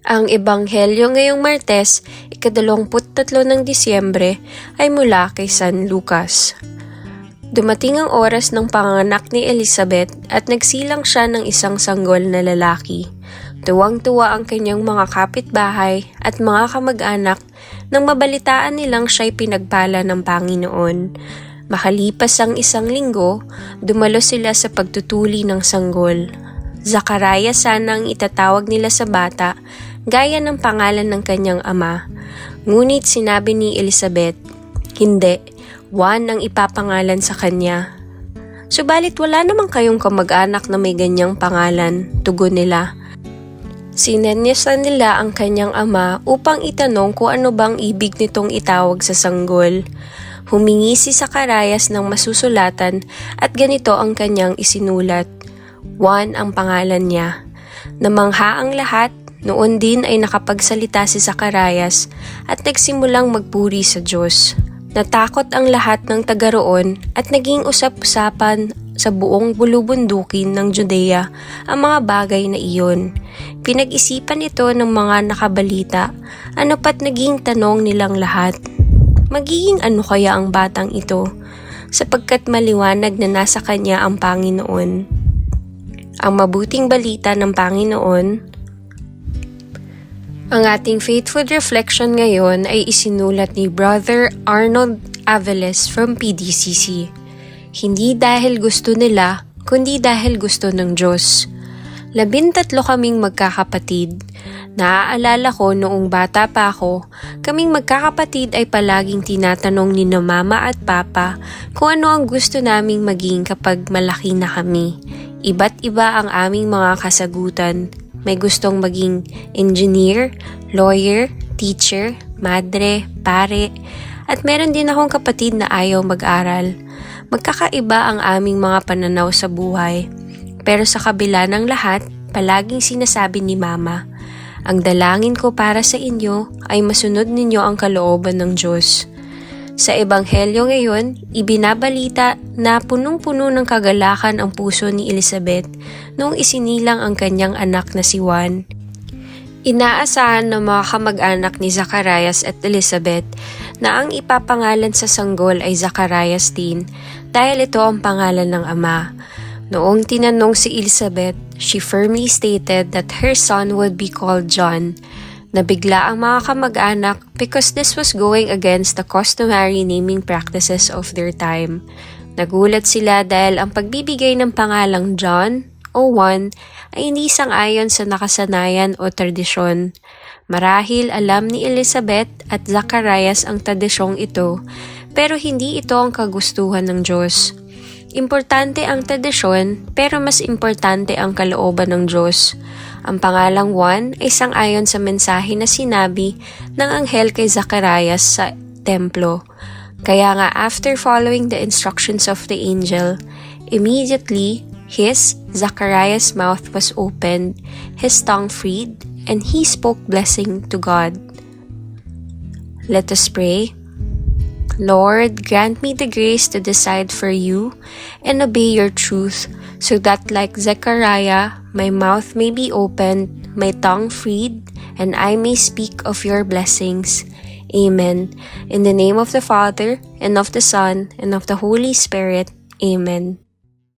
Ang Ebanghelyo ngayong Martes, ika-23 ng Disyembre, ay mula kay San Lucas. Dumating ang oras ng panganganak ni Elizabeth at nagsilang siya ng isang sanggol na lalaki. Tuwang-tuwa ang kanyang mga kapitbahay at mga kamag-anak nang mabalitaan nilang siya'y pinagpala ng Panginoon. Makalipas ang isang linggo, dumalo sila sa pagtutuli ng sanggol. Zacarias sana ang itatawag nila sa bata, gaya ng pangalan ng kanyang ama. Ngunit sinabi ni Elizabeth, "Hindi, Juan ang ipapangalan sa kanya." "Subalit wala namang kayong kamag-anak na may ganyang pangalan," tugon nila. Sinenyasan nila ang kanyang ama upang itanong kung ano bang ibig nitong itawag sa sanggol. Humingi si Zacarias ng masusulatan at ganito ang kanyang isinulat. Juan ang pangalan niya. Namangha ang lahat, noon din ay nakapagsalita si Zacarias at nagsimulang magpuri sa Diyos. Natakot ang lahat ng taga roon at naging usap-usapan sa buong bulubundukin ng Judea ang mga bagay na iyon. Pinag-isipan ito ng mga nakabalita, ano pat naging tanong nilang lahat. Magiging ano kaya ang batang ito, sapagkat maliwanag na nasa kanya ang Panginoon. Ang mabuting balita ng Panginoon. Ang ating faithful reflection ngayon ay isinulat ni Brother Arnold Aveles from PDCC. Hindi dahil gusto nila, kundi dahil gusto ng Diyos. 13 kaming magkakapatid. Naaalala ko noong bata pa ako, kaming magkakapatid ay palaging tinatanong ni na mama at papa kung ano ang gusto naming maging kapag malaki na kami. Iba't iba ang aming mga kasagutan. May gustong maging engineer, lawyer, teacher, madre, pare, at meron din akong kapatid na ayaw mag-aral. Magkakaiba ang aming mga pananaw sa buhay. Pero sa kabila ng lahat, palaging sinasabi ni Mama, "Ang dalangin ko para sa inyo ay masunod ninyo ang kalooban ng Diyos." Sa Ebanghelyo ngayon, ibinabalita na punong-puno ng kagalakan ang puso ni Elizabeth noong isinilang ang kanyang anak na si Juan. Inaasahan ng mga kamag-anak ni Zacarias at Elizabeth na ang ipapangalan sa sanggol ay Zacarias din dahil ito ang pangalan ng ama. Noong tinanong si Elizabeth, she firmly stated that her son would be called John. Nabigla ang mga kamag-anak because this was going against the customary naming practices of their time. Nagulat sila dahil ang pagbibigay ng pangalang John o Juan ay hindi sang-ayon sa nakasanayan o tradisyon. Marahil alam ni Elizabeth at Zacarias ang tradisyong ito, pero hindi ito ang kagustuhan ng Diyos. Importante ang tradisyon, pero mas importante ang kalooban ng Diyos. Ang pangalang Juan ay sang-ayon sa mensahe na sinabi ng anghel kay Zacarias sa templo. Kaya nga after following the instructions of the angel, immediately Zacarias' mouth was opened, his tongue freed, and he spoke blessing to God. Let us pray. Lord, grant me the grace to decide for you and obey your truth, so that like Zechariah, my mouth may be opened, my tongue freed, and I may speak of your blessings. Amen. In the name of the Father, and of the Son, and of the Holy Spirit. Amen.